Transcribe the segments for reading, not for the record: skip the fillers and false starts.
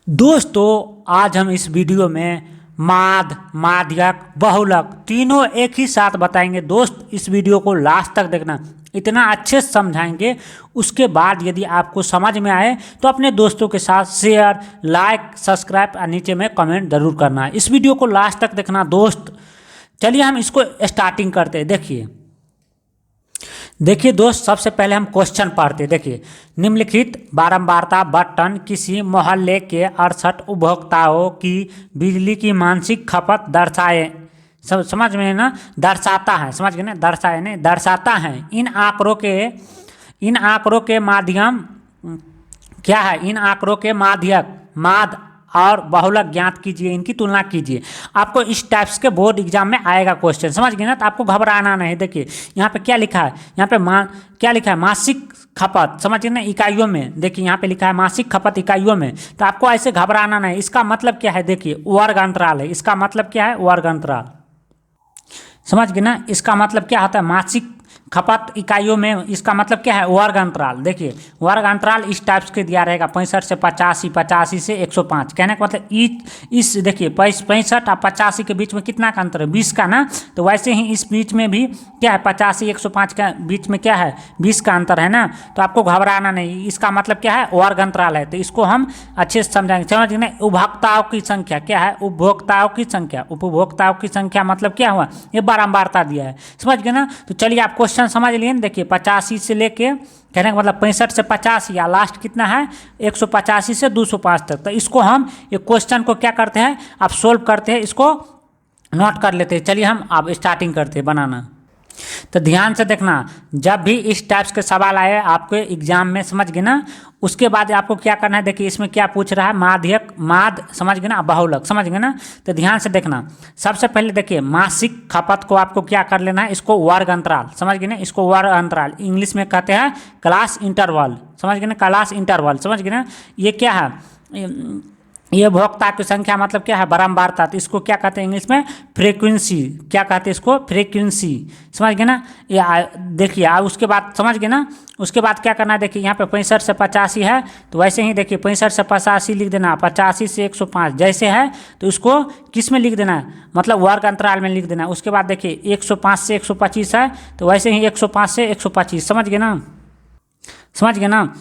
दोस्तों आज हम इस वीडियो में माद, माध्यक, बहुलक तीनों एक ही साथ बताएंगे। दोस्त इस वीडियो को लास्ट तक देखना, इतना अच्छे से समझाएंगे। उसके बाद यदि आपको समझ में आए तो अपने दोस्तों के साथ शेयर, लाइक, सब्सक्राइब और नीचे में कमेंट जरूर करना। इस वीडियो को लास्ट तक देखना दोस्त। चलिए हम इसको स्टार्टिंग करते हैं। देखिए दोस्त, सबसे पहले हम क्वेश्चन पढ़ते। देखिए, निम्नलिखित बारंबारता बटन किसी मोहल्ले के 68 उपभोक्ताओं की बिजली की मानसिक खपत दर्शाए। सब समझ में ना, दर्शाता है, समझ गए ना, दर्शाए नहीं, दर्शाता है। इन आंकड़ों के माध्यम क्या है, इन आंकड़ों के माध्यक माद और बहुलक ज्ञात कीजिए, इनकी तुलना कीजिए। आपको इस टाइप्स के बोर्ड एग्जाम में आएगा क्वेश्चन, समझ गए ना। तो आपको घबराना नहीं। देखिए यहाँ पे क्या लिखा है, यहाँ पे क्या लिखा है, मासिक खपत, समझ गए ना, इकाइयों में। देखिए यहाँ पे लिखा है मासिक खपत इकाइयों में। तो आपको ऐसे घबराना नहीं। इसका मतलब क्या है, देखिए वर्ग अंतराल है। इसका मतलब क्या है, वर्ग अंतराल, समझ गए ना। इसका मतलब क्या होता है, मासिक खपत इकाइयों में, इसका मतलब क्या है, वर्ग अंतराल। देखिए वर्ग अंतराल इस टाइप्स के दिया रहेगा, 65 से 85, 85 से 105। कहने का मतलब इस देखिए 65 और 85 के बीच में कितना का अंतर है, 20 का ना। तो वैसे ही इस बीच में भी क्या है, 85 105 के बीच में क्या है, 20 का अंतर है ना। तो आपको घबराना नहीं। इसका मतलब क्या है, वर्ग अंतराल है। तो इसको हम अच्छे से समझाएंगे, समझ गए ना। उपभोक्ताओं की संख्या क्या है, उपभोक्ताओं की संख्या, उपभोक्ताओं की संख्या मतलब क्या हुआ, ये बारंबारता दिया है, समझ गए ना। तो चलिए आप क्वेश्चन समझ लिए। देखिए 85 से लेके, कहने का मतलब 65 से 50 या लास्ट कितना है, 185 से 205 तक। तो इसको हम ये क्वेश्चन को क्या करते हैं, आप सोल्व करते हैं, इसको नोट कर लेते हैं। चलिए हम अब स्टार्टिंग करते हैं बनाना। तो ध्यान से देखना, जब भी इस टाइप्स के सवाल आए आपके एग्जाम में, समझ गए ना, उसके बाद आपको क्या करना है। देखिए इसमें क्या पूछ रहा है, माध्यक, माद, समझ गए ना, बहुलक, समझ गए ना। तो ध्यान से देखना, सबसे पहले देखिए मासिक खपत को आपको क्या कर लेना है, इसको वर्ग अंतराल, समझ गए ना, इसको वर्ग अंतराल इंग्लिश में कहते हैं क्लास इंटरवल, समझ गए ना, क्लास इंटरवल, समझ गए ना। ये क्या है, ये उपभोक्ता की संख्या मतलब क्या है, बारंबारता। तो इसको क्या कहते हैं इंग्लिश में, फ्रीक्वेंसी, क्या कहते हैं इसको, फ्रीक्वेंसी, समझ गए ना। ये देखिए उसके बाद समझ गए ना। उसके बाद क्या करना है, देखिए यहाँ पे 65 से 85 है, तो वैसे ही देखिए 65 से 85 लिख देना, 85 से 105 जैसे है, तो इसको किस में लिख देना है, मतलब वर्ग अंतराल में लिख देना है। उसके बाद देखिए 105 से 125 है, तो वैसे ही 105 से 125, समझ गए ना, समझ गए ना।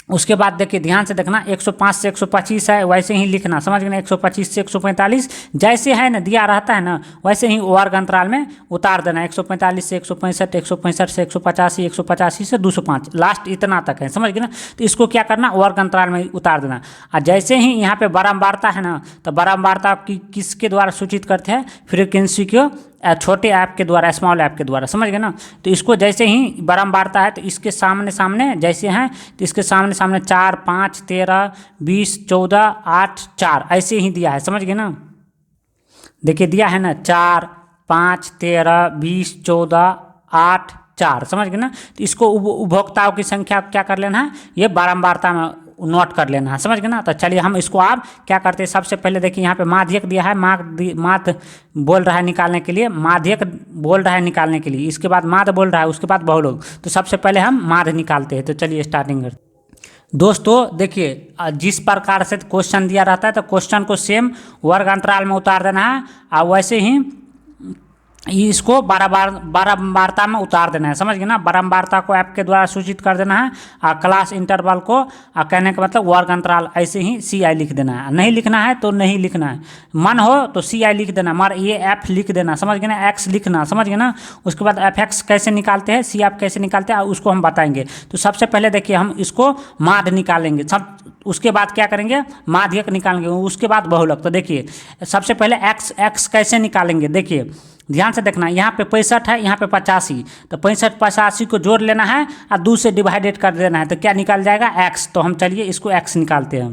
उसके बाद देखिए ध्यान से देखना, 105 से 125 है, वैसे ही लिखना, समझ गए ना। 125 से 145 जैसे है ना, दिया रहता है ना, वैसे ही वर्ग अंतराल में उतार देना। 145 से 165, 165 से 185, 185 से 205, लास्ट इतना तक है, समझ गए ना। तो इसको क्या करना, वर्ग अंतराल में उतार देना। और जैसे ही यहाँ पे बारंबारता है ना, तो बारंबारता की किसके द्वारा सूचित करते हैं, फ्रीक्वेंसी को, छोटे ऐप के द्वारा, स्मॉल ऐप के द्वारा, समझ गए ना। तो इसको जैसे ही बारंबारता है, तो इसके सामने सामने जैसे हैं, तो इसके सामने सामने 4, 5, 13, 20, 14, 8, 4 ऐसे ही दिया है, समझ गए ना। देखिए दिया है ना, 4, 5, 13, 20, 14, 8, 4, समझ गए ना। तो इसको उपभोक्ताओं की संख्या क्या कर लेना है, ये बारंबारता में नोट कर लेना है, समझ गए ना। तो चलिए हम इसको आप क्या करते हैं, सबसे पहले देखिए यहाँ पे माध्यक दिया है, माद बोल रहा है निकालने के लिए, माध्यक बोल रहा है निकालने के लिए, इसके बाद माद बोल रहा है, उसके बाद बहुलक। तो सबसे पहले हम माद निकालते हैं। तो चलिए स्टार्टिंग करते हैं। दोस्तों देखिए जिस प्रकार से क्वेश्चन दिया रहता है, तो क्वेश्चन को सेम वर्ग अंतराल में उतार देना है, और वैसे ही इसको बारंबारता में उतार देना है, समझ गए ना। बारंबारता को ऐप के द्वारा सूचित कर देना है, और क्लास इंटरवल को, कहने का मतलब वर्ग अंतराल, ऐसे ही CI लिख देना है। नहीं लिखना है तो नहीं लिखना है, मन हो तो CI लिख देना, मगर ये F लिख देना, समझ गए ना, X लिखना, समझ गए ना। उसके बाद FX कैसे निकालते हैं, CF कैसे निकालते हैं, उसको हम बताएंगे। तो सबसे पहले देखिए हम इसको माद निकालेंगे, सब उसके बाद क्या करेंगे, माध्यक निकालेंगे, उसके बाद बहुलक। तो देखिए सबसे पहले X कैसे निकालेंगे, देखिए ध्यान से देखना, यहाँ पे 65 है, यहाँ पे 85, तो 65 85 को जोड़ लेना है और 2 से डिवाइडेड कर देना है, तो क्या निकल जाएगा, X। तो हम चलिए इसको X निकालते हैं।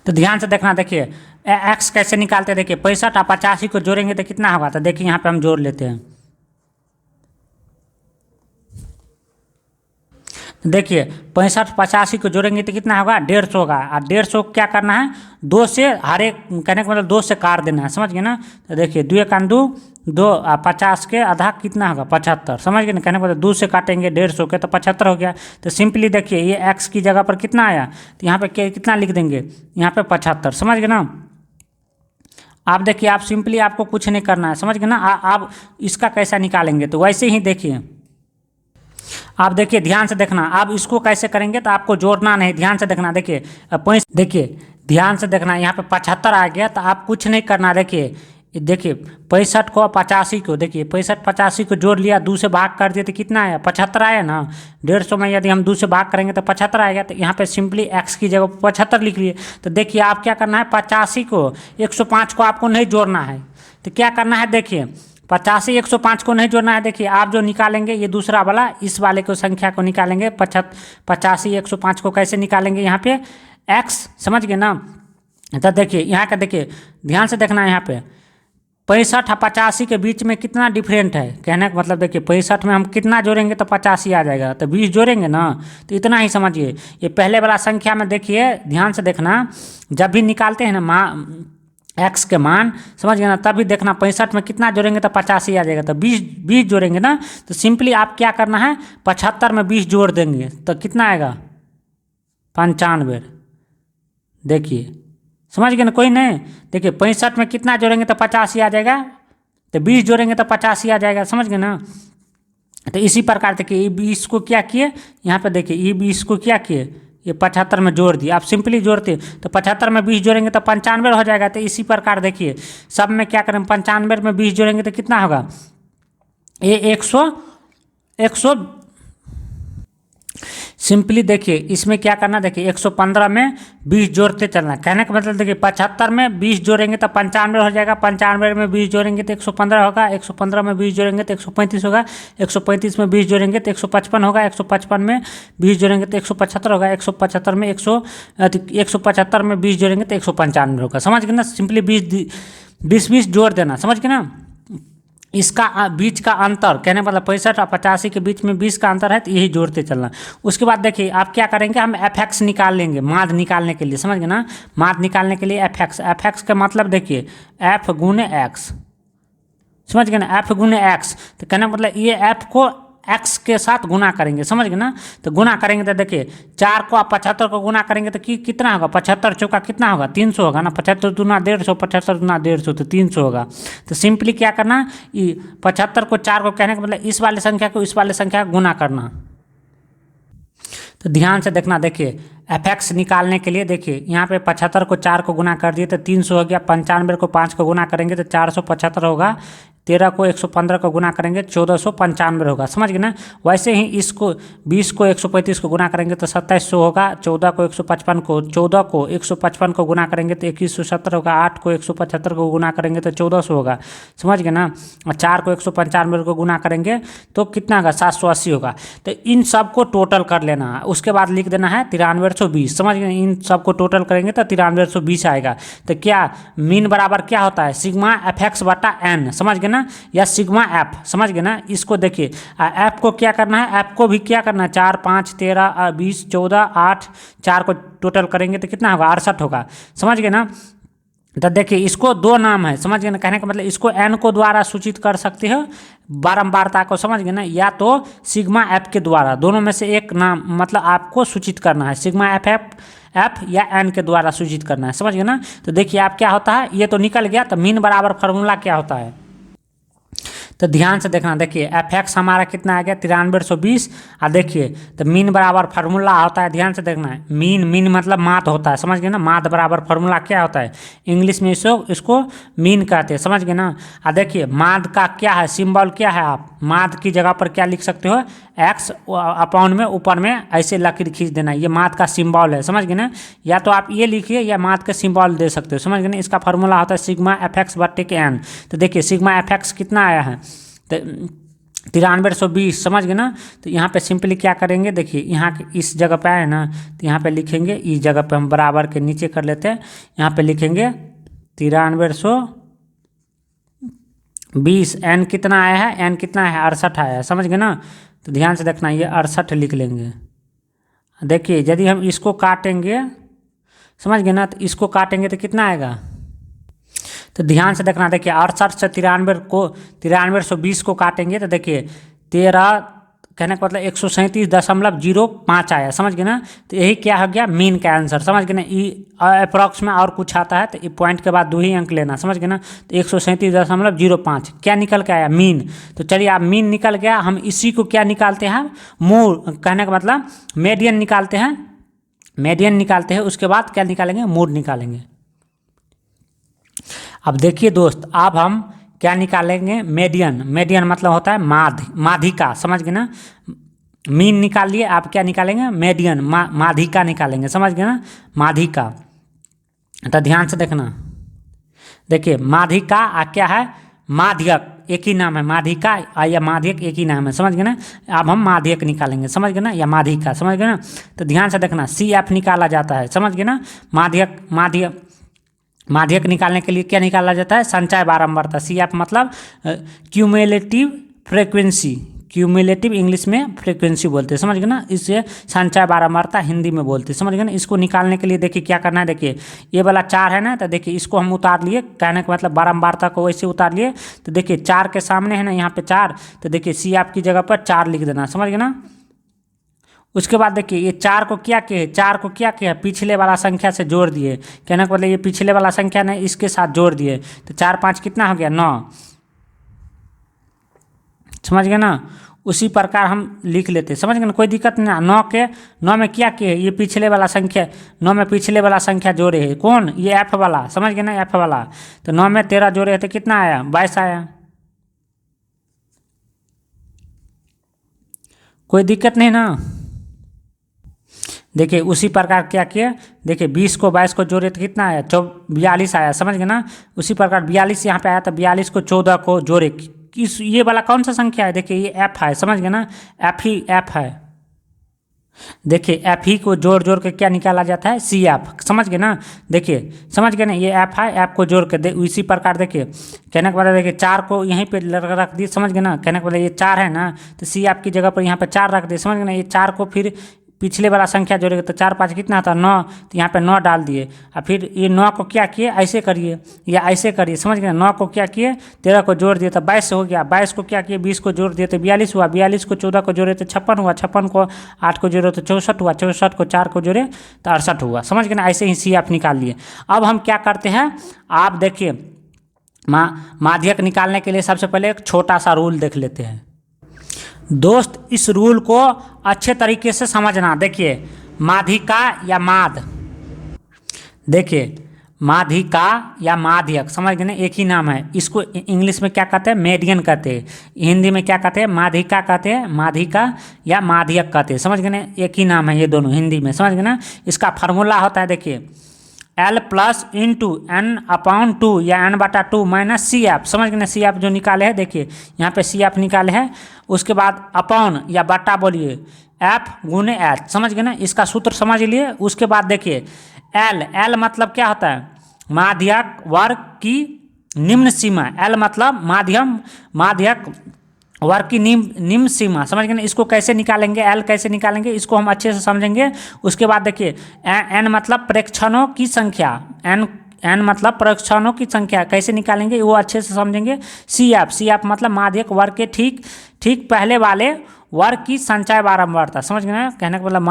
तो ध्यान से देखना, देखिए X कैसे निकालते हैं। देखिए 65 और 85 को जोड़ेंगे तो कितना होगा, तो देखिए यहाँ पे हम जोड़ लेते हैं। देखिए 65 85 को जोड़ेंगे तो कितना होगा 150 होगा। और 150 को क्या करना है, दो से हर एक, कहने का मतलब दो से काट देना है, समझ गए ना। तो देखिए 2 1 2 2 और 50 के आधा कितना होगा 75, समझ गए ना। कहने का मतलब 2 से काटेंगे 150 के तो 75 हो गया। तो सिंपली देखिए ये x की जगह पर कितना आया, तो यहाँ पे कितना लिख देंगे, यहाँ पे 75, समझ गए ना। आप देखिए, आप सिंपली आपको कुछ नहीं करना है, समझ गए ना। आप इसका कैसा निकालेंगे, तो वैसे ही देखिए, आप देखिए ध्यान से देखना। आप इसको कैसे करेंगे, तो आपको जोड़ना नहीं, ध्यान से देखना। देखिए देखिए ध्यान से देखना, यहाँ पे 75 आ गया, तो आप कुछ नहीं करना। देखिए 65 को 85 को, देखिए 65 85 को जोड़ लिया, 2 से भाग कर दिया तो कितना आया 75 आया ना। 150 में यदि हम 2 से भाग करेंगे तो 75 आएगा। तो यहाँ पे सिंपली x की जगह 75 लिख लिए। तो देखिए आप क्या करना है, 85 को 105 को आपको नहीं जोड़ना है। तो क्या करना है, देखिए 85 105 को नहीं जोड़ना है। देखिए आप जो निकालेंगे ये दूसरा वाला, इस वाले को संख्या को निकालेंगे। 85 105 को कैसे निकालेंगे, यहाँ पे x, समझ गए ना। तो देखिए यहाँ का, देखिए ध्यान से देखना, यहाँ पे 65 और 85 के बीच में कितना डिफरेंट है। कहने का मतलब देखिए 65 में हम कितना जोड़ेंगे तो 85 आ जाएगा, तो 20 जोड़ेंगे ना, तो इतना ही समझिए। ये पहले वाला संख्या में देखिए ध्यान से देखना, जब भी निकालते हैं ना x के मान, समझ गए ना, तभी देखना 65 में कितना जोड़ेंगे तो 85 आ जाएगा। तो 20 जोड़ेंगे ना, तो सिंपली आप क्या करना है, 75 में 20 जोड़ देंगे तो कितना आएगा 95। देखिए समझ गए ना, कोई नहीं। देखिए 65 में कितना जोड़ेंगे तो 85 आ जाएगा, तो 20 जोड़ेंगे तो 85 आ जाएगा, समझ गए ना। तो इसी प्रकार देखिए ये 20 को क्या किए, यहाँ पे देखिए ये 20 को क्या किए, ये 75 में जोड़ दिए। आप सिंपली जोड़ते तो 75 में 20 जोड़ेंगे तो 95 हो जाएगा। तो इसी प्रकार देखिए सब में क्या करें, 95 में 20 जोड़ेंगे तो कितना होगा, ये 100 सिंपली देखिए इसमें क्या करना, देखिए 115 में 20 जोड़ते चलना। कहने का मतलब देखिए 75 में 20 जोड़ेंगे तो 95 हो जाएगा, 95 में 20 जोड़ेंगे तो 115 होगा, 115 में 20 जोड़ेंगे तो 135 होगा, 135 में 20 जोड़ेंगे तो 155 होगा, 155 में 20 जोड़ेंगे तो 175 होगा, 175 में 175 में 20 जोड़ेंगे तो 195 होगा, समझ गए ना। सिंपली 20 जोड़ देना, समझ गए ना। इसका बीच का अंतर, कहने मतलब 65 और 85 के बीच में 20 का अंतर है, तो यही जोड़ते चलना। उसके बाद देखिए आप क्या करेंगे, हम fx निकाल लेंगे माध्य निकालने के लिए, समझ गए ना। माध्य निकालने के लिए fx का मतलब देखिए f गुने x, समझ गए ना, f गुने x। तो कहना मतलब ये f को x के साथ गुना करेंगे, समझ गए ना। तो गुना करेंगे तो देखिए 4 को आप 75 को गुना करेंगे तो कितना होगा, 75 चौका कितना होगा 300 होगा ना, 75 दूना 150, 75 दूना 150 तो 300 होगा। तो सिंपली क्या करना, ये 75 को 4 को, कहने का मतलब इस वाले संख्या को इस वाले संख्या को गुना करना। तो ध्यान से देखना, देखिए fx निकालने के लिए देखिए यहाँ पे 75 को 4 को गुना कर दिए तो 300 हो गया, 95 को 5 को गुना करेंगे तो 475 होगा, 13 को 115 को गुना करेंगे 1495 होगा, समझ गए ना। वैसे ही इसको 20 को 135 को गुना करेंगे तो 2700 होगा, 14 को 155 को गुना करेंगे तो 2170 होगा, 8 को 175 को गुना करेंगे तो 1400 होगा, समझ गए ना। और 4 को 195 को गुना करेंगे तो कितना होगा 780 होगा। तो इन सब को टोटल कर लेना है, उसके बाद लिख देना है 9320, समझ गए। इन सब को टोटल करेंगे तो 9320 आएगा। तो क्या मीन बराबर क्या होता है, सिग्मा fx बटा n, समझ गए ना, या सिग्मा f, समझ गए ना। इसको देखिए f को क्या करना है, f को भी क्या करना है, 4 5 13 20 14 8, 4 को टोटल करेंगे तो कितना होगा 68 होगा, समझ गए ना। तो देखिए इसको दो नाम है, समझ गए ना। कहने का मतलब इसको n को द्वारा सूचित कर सकते हो बारंबारता को, समझ गए ना, या तो सिग्मा f के द्वारा, दोनों में से एक नाम मतलब आपको सूचित करना है, सिग्मा f या n के द्वारा सूचित करना है, समझ गए ना। तो देखिए आप क्या होता है, ये तो निकल गया। तो मीन बराबर फार्मूला क्या होता है, तो ध्यान से देखना, देखिए fx हमारा कितना आ गया 9320। और देखिए तो मीन बराबर फार्मूला होता है, ध्यान से देखना है, मीन मतलब माध्य होता है, समझ गए ना। माध्य बराबर फार्मूला क्या होता है, इंग्लिश में इसको मीन कहते हैं, समझ गए ना। और देखिए माध्य का क्या है, सिंबल क्या है, आप माध्य की जगह पर क्या लिख सकते हो, x अपॉन में ऊपर में ऐसे लकीर खींच देना, ये माध्य का सिंबल है, समझ गए ना। या तो आप ये लिखिए या माध्य का सिंबल दे सकते हो, समझ गए ना। इसका फार्मूला होता है सिग्मा fx बटे के n। तो देखिए सिग्मा fx कितना आया है, तो 9320, समझ गए ना। तो यहाँ पे सिंपली क्या करेंगे, देखिए यहाँ इस जगह पे आए ना, तो यहाँ पे लिखेंगे, इस जगह पे हम बराबर के नीचे कर लेते हैं, यहाँ पे लिखेंगे 9320। n कितना आया है, n कितना है 68 आया है, समझ गए ना। तो ध्यान से देखना, ये 68 लिख लेंगे, देखिए यदि हम इसको काटेंगे, समझ गए ना, तो इसको काटेंगे तो कितना आएगा, तो ध्यान से देखना। देखिए 68 से 93 को काटेंगे तो देखिए 13, कहने का मतलब 137.05 आया, समझ गए ना। तो यही क्या हो गया, मीन का आंसर, समझ गए ना। अप्रॉक्स में और कुछ आता है तो ये पॉइंट के बाद 2 ही अंक लेना, समझ गए ना। तो 137.05 क्या निकल के आया, मीन। तो चलिए आप मीन निकल गया, हम इसी को क्या निकालते हैं, मूड, कहने का मतलब मीडियन निकालते हैं, मीडियन निकालते हैं। उसके बाद क्या निकालेंगे, मूड निकालेंगे। अब देखिए दोस्त, अब हम क्या निकालेंगे, मीडियन। मीडियन मतलब होता है माध्यिका, समझ गए ना। मीन निकाल लिए, आप क्या निकालेंगे, मीडियन, माध्यिका निकालेंगे, समझ गए ना, माध्यिका। तो ध्यान से देखना, देखिए माध्यिका क्या है, माध्यक, एक ही नाम है, माध्यिका या माध्यक एक ही नाम है, समझ गए ना। अब हम माध्यक निकालेंगे, समझ गए ना, या माध्यिका, समझ गए ना। तो ध्यान से देखना, CF निकाला जाता है, समझ गए ना। माध्यक निकालने के लिए क्या निकाला जाता है, संचय बारंबारता। CF मतलब क्यूमुलेटिव फ्रीक्वेंसी, क्यूमुलेटिव इंग्लिश में फ्रीक्वेंसी बोलते हैं, समझ गए ना। इसे संचय बारंबारता हिंदी में बोलते हैं, समझ गए ना। इसको निकालने के लिए देखिए क्या करना है, देखिए ये वाला 4 है ना, तो देखिए इसको हम उतार लिए, कहने का मतलब बारंबारता को वैसे उतार लिए। तो देखिए 4 के सामने है ना यहाँ पे 4, तो देखिए CF की जगह पर 4 लिख देना, समझ गए ना। उसके बाद देखिए ये 4 को क्या किए, 4 को क्या किया, पिछले वाला संख्या से जोड़ दिए, कहने का मतलब ये पिछले वाला संख्या ने इसके साथ जोड़ दिए। तो 4 5 कितना हो गया, 9, समझ गए ना। उसी प्रकार हम लिख लेते, समझ गए ना, कोई दिक्कत नहीं। 9 में क्या किए, ये पिछले वाला संख्या, 9 में पिछले वाला संख्या जोड़े है, कौन, ये F वाला, समझ गए ना, F वाला। तो 9 में 13 जोड़े तो कितना आया, 22 आया, कोई दिक्कत नहीं ना। देखिए उसी प्रकार क्या किया, देखिए 20 को 22 को जोड़े तो कितना आया, 42 आया, समझ गए ना। उसी प्रकार 42 यहाँ पे आया, तो 42 को 14 को जोड़े, किस, ये वाला कौन सा संख्या है, देखिए ये F है, समझ गए ना, F है। देखिए F ही को जोड़ जोड़ के क्या निकाला जाता है, CF, समझ गए ना। देखिए समझ गए ना, ये F है, F को जोड़ के इसी प्रकार देखिए, कहने का मतलब देखिए 4 को यहीं पे रख दिए, समझ गए ना। कहने का मतलब ये 4 है ना, तो CF की जगह पर यहाँ पे 4 रख दिए, समझ गए ना। ये 4 को फिर पिछले वाला संख्या जोड़ेगा, तो 4 5 कितना था, 9, तो यहाँ पे 9 डाल दिए। और फिर ये 9 को क्या किए, ऐसे करिए या ऐसे करिए, समझ गए। 9 को क्या किए, 13 को जोड़ दिए तो 22 हो गया, 22 को क्या किए, 20 को जोड़ दिए तो 42 हुआ, 42 को 14 को जोड़े तो 56 हुआ, 56 को 8 को जोड़े तो 64 हुआ, 64 को 4 को जोड़े तो 68 हुआ, समझ गए ना। ऐसे ही CF निकाल लिए। अब हम क्या करते हैं, आप देखिए माध्यक निकालने के लिए सबसे पहले एक छोटा सा रूल देख लेते हैं दोस्त। इस रूल को अच्छे तरीके से समझना। देखिए माध्यिका या माध, देखिए माध्यिका या माध्यक, समझ गए ना, एक ही नाम है। इसको इंग्लिश में क्या कहते हैं, मीडियन कहते हैं, हिंदी में क्या कहते हैं, माध्यिका कहते हैं, माध्यिका या माध्यक कहते हैं, समझ गए ना। एक ही नाम है ये दोनों हिंदी में, समझ गए ना। इसका फार्मूला होता है, देखिए L प्लस इंटू N/2 या N/2 माइनस CF, समझ गए ना। CF जो निकाले हैं, देखिए यहाँ पे CF निकाले हैं। उसके बाद अपॉन या बट्टा बोलिए F गुने H, समझ गए ना। इसका सूत्र समझ लिए। उसके बाद देखिए L मतलब क्या होता है, माध्यक वर्ग की निम्न सीमा। L मतलब माध्यक वर्ग की निम्न सीमा, समझ गए ना। इसको कैसे निकालेंगे, L कैसे निकालेंगे, इसको हम अच्छे से समझेंगे। उसके बाद देखिए N मतलब प्रेक्षणों की संख्या, N मतलब प्रेक्षणों की संख्या कैसे निकालेंगे वो अच्छे से समझेंगे। CF मतलब माध्यक वर्ग के ठीक पहले वाले वर्ग की संचय बारंबारता, समझ गए ना। कहने का मतलब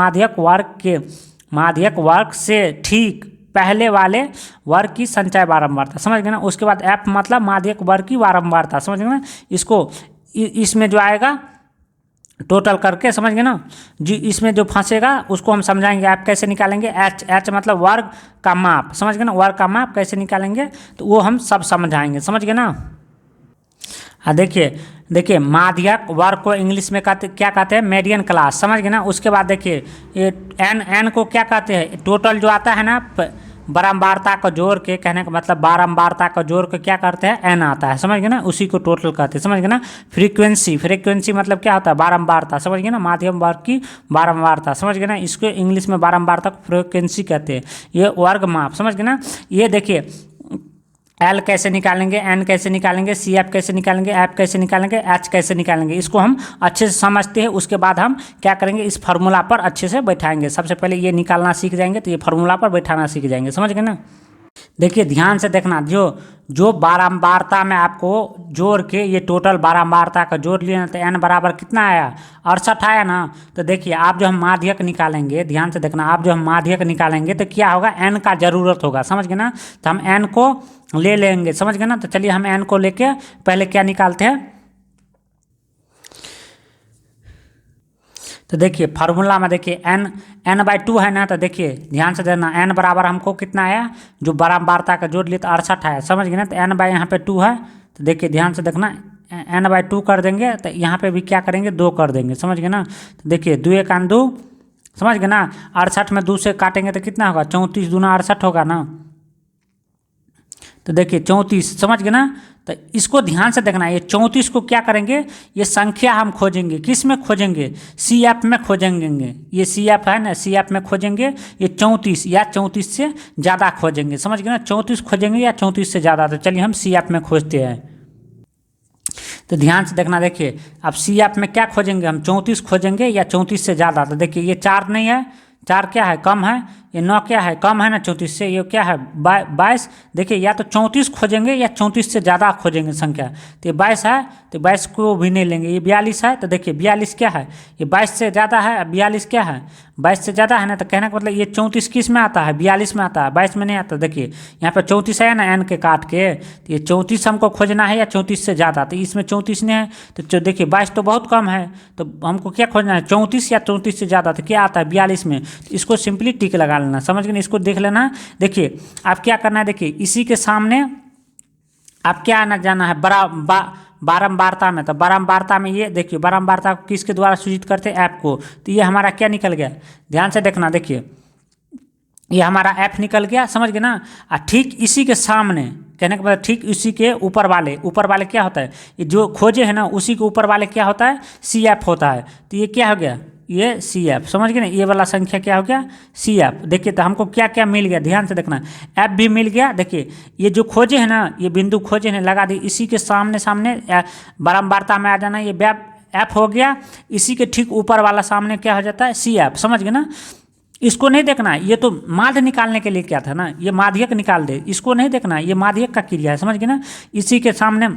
माध्यक वर्ग से ठीक पहले वाले वर्ग की संचय बारंबारता, समझ गए ना। उसके बाद F मतलब माध्यक वर्ग की बारंबारता, समझ गए ना। इसको इसमें जो आएगा टोटल करके, समझ गए ना जी। इसमें जो फंसेगा उसको हम समझाएंगे। आप कैसे निकालेंगे, H मतलब वर्ग का माप, समझ गए ना। वर्ग का माप कैसे निकालेंगे तो वो हम सब समझाएंगे, समझ गए ना। देखिए माध्यक वर्ग को इंग्लिश में क्या कहते हैं, मीडियन क्लास, समझ गए ना। उसके बाद देखिए ये N को क्या कहते हैं, टोटल जो आता है ना बारंबारता को जोड़ के, कहने का मतलब बारंबारता को जोड़ के क्या करते हैं, N आता है, समझ गए ना। उसी को टोटल कहते हैं, समझ गए ना। फ्रीक्वेंसी मतलब क्या होता है, बारंबारता, समझ गए ना। माध्यम वर्ग की बारंबारता, समझ गए ना। इसको इंग्लिश में बारंबारता को फ्रीक्वेंसी कहते हैं। ये वर्ग माप, समझ गए ना। ये देखिए एल कैसे निकालेंगे, एन कैसे निकालेंगे, सी एफ कैसे निकालेंगे, एफ कैसे निकालेंगे, एच कैसे निकालेंगे, इसको हम अच्छे से समझते हैं। उसके बाद हम क्या करेंगे, इस फार्मूला पर अच्छे से बैठाएंगे। सबसे पहले ये निकालना सीख जाएंगे तो ये फार्मूला पर बैठाना सीख जाएंगे, समझ गए ना। देखिए ध्यान से देखना, जो जो बारंबारता में आपको जोड़ के ये टोटल बारंबारता का जोड़ लिया ना, तो एन बराबर कितना आया, 68 आया ना। तो देखिए आप जो हम माध्यक निकालेंगे, ध्यान से देखना, आप जो हम माध्यक निकालेंगे तो क्या होगा, एन का जरूरत होगा, समझ गए ना। तो हम एन को ले लेंगे, समझ गए ना। तो चलिए हम एन को लेके पहले क्या निकालते हैं। तो देखिए फार्मूला में देखिए n/2 है ना। तो देखिए ध्यान से देखना, n बराबर हमको कितना आया, जो बारंबारता का जोड़ लिए तो 68 आया, समझ गए ना। तो n बाई यहाँ पे 2 है। तो देखिए ध्यान से देखना, n/2 कर देंगे तो यहाँ पे भी क्या करेंगे, 2 कर देंगे, समझ गए ना। तो देखिए 2 × 2, समझ गए ना। 68 में 2 से काटेंगे तो कितना होगा, 34 दूना 68 होगा ना। तो देखिए 34, समझ गए ना। तो इसको ध्यान से देखना, ये 34 को क्या करेंगे, ये संख्या हम खोजेंगे, किस में खोजेंगे, सी एफ में खोजेंगे। ये सी एफ है ना, सी एफ में खोजेंगे ये 34 या 34 से ज़्यादा खोजेंगे, समझ गए ना। 34 खोजेंगे या 34 से ज़्यादा। तो चलिए हम सी एफ में खोजते हैं। तो ध्यान से देखना, देखिए अब सी एफ में क्या खोजेंगे, हम 34 खोजेंगे या 34 से ज़्यादा। तो देखिए ये 4 नहीं है, 4 क्या है, कम है। ये 9 क्या है, कम है ना 34 से। ये क्या है, 22। देखिए या तो 34 खोजेंगे या 34 से ज़्यादा खोजेंगे संख्या। तो ये 22 है, तो 22 को भी नहीं लेंगे। ये 42 है, तो देखिए 42 क्या है, ये 22 से ज़्यादा है। 42 क्या है, 22 से ज़्यादा है ना। तो कहने का मतलब ये 34 किस में आता है, 42 में आता है, 22 में नहीं आता। देखिए यहाँ पर 34 है ना, एन के काट के। तो ये 34 हमको खोजना है या 34 से ज़्यादा। तो इसमें 34 नहीं है, तो देखिए 22 तो बहुत कम है। तो हमको क्या खोजना है, 34 या 34 से ज़्यादा। तो क्या आता है, 42 में। तो इसको सिंपली टिक लगा लेना, समझ गए। इसको देख लेना। देखिए आप क्या करना है, देखिए इसी के सामने आप क्या आना जाना है, बारंबारता में। तो बारंबारता में ये देखिए, बारंबारता को किसके द्वारा सूचित करते हैं, ऐप को। तो ये हमारा क्या निकल गया, ध्यान से देखना। देखिए ये हमारा ऐप निकल गया, समझ गए ना। ठीक इसी के सामने, कहने के बाद ठीक इसी के ऊपर वाले क्या होता है, ये जो खोजे है ना, उसी के ऊपर वाले क्या होता है, सी एफ होता है। तो ये क्या हो गया, ये सी एफ, समझ गए ना। ये वाला संख्या क्या हो गया, सी एफ। देखिए तो हमको क्या क्या मिल गया, ध्यान से देखना। एफ भी मिल गया। देखिए ये जो खोजे है ना, ये बिंदु खोजे हैं, लगा दी इसी के सामने बारंबारता में आ जाना। ये एफ हो गया। इसी के ठीक ऊपर वाला सामने क्या हो जाता है, सी एफ, समझ गए ना। इसको नहीं देखना, ये तो माध्य निकालने के लिए क्या था ना, ये माध्यक निकाल दे। इसको नहीं देखना, ये माध्यक का क्रिया है, समझ गए ना। इसी के सामने,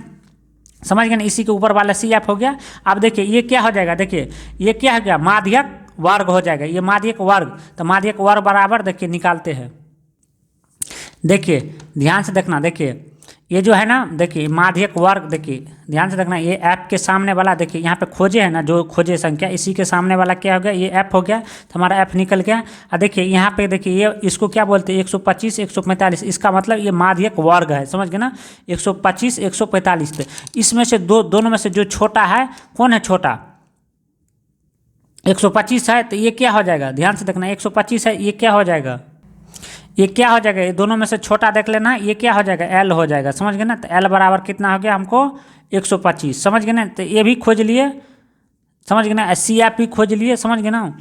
समझ गए ना, इसी के ऊपर वाला सी एफ हो गया। अब देखिए ये क्या हो जाएगा, देखिए ये क्या हो गया, माध्यक वर्ग हो जाएगा। ये माध्यक वर्ग, तो माध्यक वर्ग बराबर देखिए निकालते हैं। देखिए ध्यान से देखना, देखिए ये जो है ना, देखिए माध्यक वर्ग, देखिए ध्यान से देखना। ये ऐप के सामने वाला, देखिए यहाँ पे खोजे है ना, जो खोजे संख्या, इसी के सामने वाला क्या हो गया, ये ऐप हो गया। तो हमारा ऐप निकल गया। और देखिए यहाँ पे देखिए, ये इसको क्या बोलते हैं, 125 145। इसका मतलब ये माध्यक वर्ग है, समझ गए ना। 125 145। इसमें से दोनों में से जो छोटा है, कौन है छोटा, 125 है। तो ये क्या हो जाएगा, ध्यान से देखना, 125 है, ये क्या हो जाएगा, ये क्या हो जाएगा, ये दोनों में से छोटा देख लेना, ये क्या हो जाएगा, एल हो जाएगा, समझ गए ना। तो एल बराबर कितना हो गया हमको, 125, समझ गए ना। तो ये भी खोज लिए, समझ गए ना। सी एफ भी खोज लिए, समझ गए ना।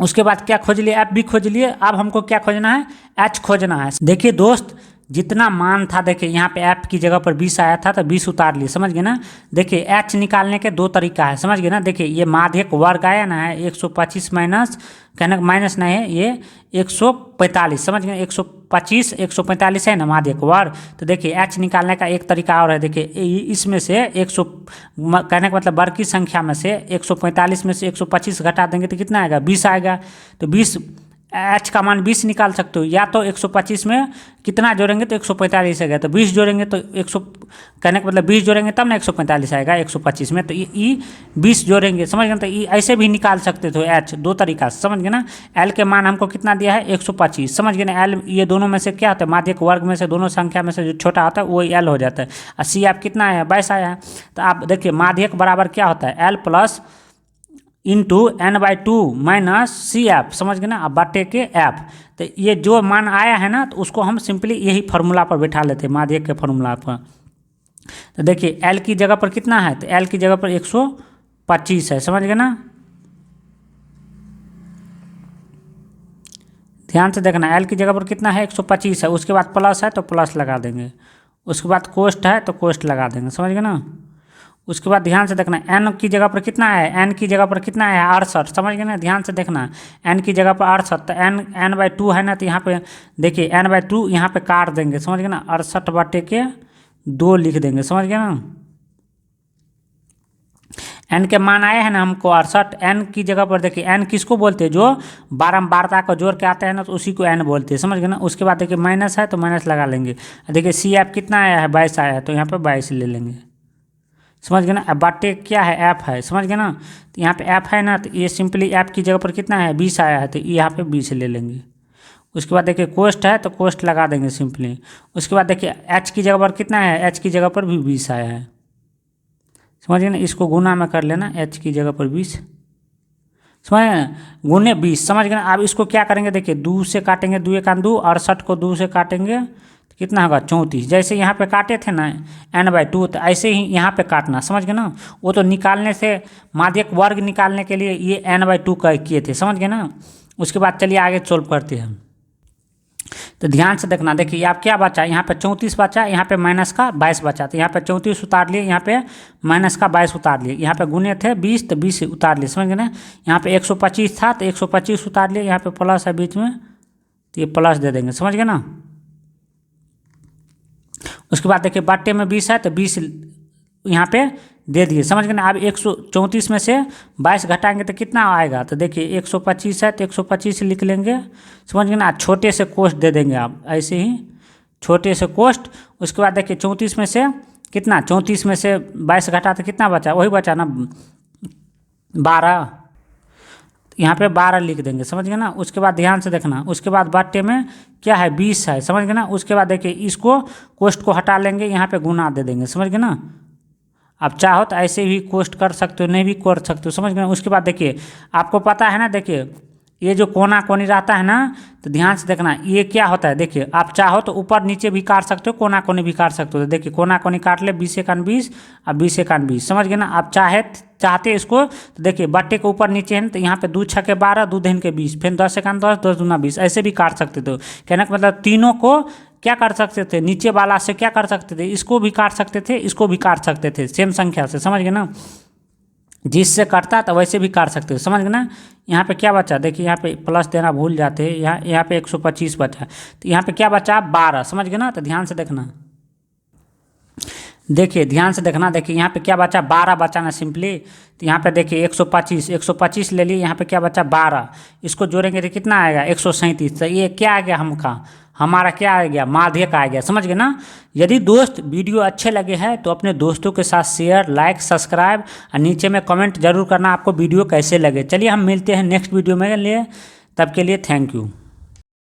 उसके बाद क्या खोज लिए, एफ भी खोज लिए। अब हमको क्या खोजना है, एच खोजना है। देखिए दोस्त, जितना मान था, देखिए यहाँ पे एफ की जगह पर 20 आया था, तो 20 उतार लिए, समझ गए ना। देखिए एच निकालने के 2 तरीका है, समझ गए ना। देखिए ये माध्यक वर्ग आया ना है, 125 माइनस, कहने माइनस नहीं है, ये 145, समझ गए। 125 145 है ना माध्यक वर्ग। तो देखिए एच निकालने का एक तरीका और है। देखिए इसमें से 100, कहने का मतलब वर्ग की संख्या में से 145 में से 125 घटा देंगे तो कितना आएगा, 20 आएगा। तो 20, एच का मान 20 निकाल सकते हो। या तो 125 में कितना जोड़ेंगे तो 145 आएगा, तो 20 जोड़ेंगे तो 100, कहने का मतलब 20 जोड़ेंगे तब ना 145 आएगा 125 में। तो ई 20 जोड़ेंगे, समझ गए। तो ई ऐसे भी निकाल सकते थे एच, 2 तरीका से, समझ गए ना। एल के मान हमको कितना दिया है, 125, समझ गए ना। एल ये दोनों में से क्या होता है, माध्यक वर्ग में से दोनों संख्या में से जो छोटा होता है वही एल हो जाता है। और सी आप कितना आया, 22 आया है। तो आप देखिए माध्यक बराबर क्या होता है, एल प्लस इंटू n/2 माइनस सी एफ, समझ गए ना, अब बाटे के एफ। तो ये जो मान आया है ना, तो उसको हम सिंपली यही फार्मूला पर बैठा लेते हैं, माध्यक के फार्मूला पर। तो देखिए एल की जगह पर कितना है, तो एल की जगह पर 125 है, समझ गए ना। ध्यान से देखना, एल की जगह पर कितना है 125 है, उसके बाद प्लस है तो प्लस लगा देंगे, उसके बाद कोस्ट है तो कोस्ट लगा देंगे, समझ गए ना। उसके बाद ध्यान से देखना, एन की जगह पर कितना है, एन की जगह पर कितना है 68, समझ गए ना। ध्यान से देखना, एन की जगह पर 68 तो n/2 है ना, तो यहाँ पे देखिए n/2 यहाँ पे काट देंगे, समझ गए ना, 68/2 लिख देंगे, समझ गए ना। एन के मान आए हैं ना हमको 68, एन की जगह पर देखिए एन किसको बोलते हैं, जो बारंबारता को जोड़ के आते हैं ना, तो उसी को एन बोलते हैं, समझ गए ना। उसके बाद देखिए माइनस है तो माइनस लगा लेंगे, देखिए सी एफ कितना आया है 22 आया है, तो यहाँ पे 22 ले लेंगे, समझ गए ना। अब बाटे क्या है एफ है, समझ गए ना, तो यहाँ पे एफ है ना, तो ये सिंपली एफ की जगह पर कितना है 20 आया है, तो यहाँ पे 20 ले लेंगे। उसके बाद देखिए कोस्ट है तो कोस्ट लगा देंगे सिंपली। उसके बाद देखिए एच की जगह पर कितना है, एच की जगह पर भी 20 आया है, समझ गए ना। इसको गुना में कर लेना, एच की जगह पर 20, समझ गए ना, गुने 20, समझ गए ना। अब इसको क्या करेंगे, देखिए 2 से काटेंगे, 2 1 2, 68 को 2 से काटेंगे तो कितना होगा 34। जैसे यहाँ पे काटे थे ना n/2, तो ऐसे ही यहाँ पे काटना, समझ गए ना। वो तो निकालने से माध्यक वर्ग निकालने के लिए ये n/2 का किए थे, समझ गए ना। उसके बाद चलिए आगे सोल्व करते हैं। तो ध्यान से देखना, देखिए आप क्या बचा, यहाँ पे 34 बचा, यहाँ पे माइनस का 22 बचा, तो यहाँ पे 34 उतार लिए, यहाँ पे माइनस का 22 उतार लिए, यहाँ पे गुने थे 20 तो 20 उतार लिए, समझ गए ना। यहाँ पे 125 था तो 125 उतार लिए, यहाँ पे प्लस है बीच में तो ये प्लस दे देंगे, समझ गए ना। उसके बाद देखिए बट्टे में 20 है तो 20 यहाँ पे दे दिए, समझ गए ना। अब 134 में से 22 घटाएंगे तो कितना आएगा, तो देखिए 125 है तो 125 लिख लेंगे, समझ गए ना। छोटे से कोष्ट दे देंगे आप, ऐसे ही छोटे से कोष्ट। उसके बाद देखिए 34 में से कितना, 34 में से 22 घटा तो कितना बचा, वही बचा ना 12, यहाँ पे 12 लिख देंगे, समझ गए ना। उसके बाद ध्यान से देखना, उसके बाद बट्टे में क्या है 20 है, समझ गए ना। उसके बाद देखिए इसको कोष्ट को हटा लेंगे, यहाँ पे गुना दे देंगे, समझ गए ना। आप चाहो तो ऐसे भी कोष्ट कर सकते हो, नहीं भी कर सकते हो, समझ गए। उसके बाद देखिए आपको पता है ना, देखिए ये जो कोना कोनी रहता है ना, तो ध्यान से देखना ये क्या होता है, देखिए आप चाहो तो ऊपर नीचे भी काट सकते हो, कोना कोनी भी काट सकते हो। तो देखिए कोना कोनी काट ले, 20 1 20 और 20 1 20, समझ गए ना। आप चाहते इसको तो देखिए बट्टे के ऊपर नीचे है ना, तो यहाँ पे 2 6 12, 2 3 20, फिर 10 1 10, 10 दूना 20, ऐसे भी काट सकते थे। कहने का मतलब तीनों को क्या कर सकते थे, नीचे वाला से क्या कर सकते थे, इसको भी काट सकते थे, इसको भी काट सकते थे, सेम संख्या से, समझ गए ना। जिससे कटता तो वैसे भी काट सकते हो, समझ गए ना। यहाँ पे क्या बचा, देखिए यहाँ पे प्लस देना भूल जाते हैं, यहाँ पे 125 बचा, तो यहाँ पे क्या बचा 12, समझ गए ना। तो ध्यान से देखना, देखिए ध्यान से देखना, देखिए यहाँ पे क्या बचा 12 बचा ना सिंपली। तो यहाँ पे देखिए 125 ले लिए, यहाँ पे क्या बचा 12, इसको जोड़ेंगे तो कितना आएगा 137। तो ये क्या आ गया, हमारा क्या आ गया माध्यक आ गया, समझ गए ना। यदि दोस्त वीडियो अच्छे लगे हैं तो अपने दोस्तों के साथ शेयर लाइक सब्सक्राइब और नीचे में कमेंट जरूर करना आपको वीडियो कैसे लगे। चलिए हम मिलते हैं नेक्स्ट वीडियो में लिए, तब के लिए थैंक यू।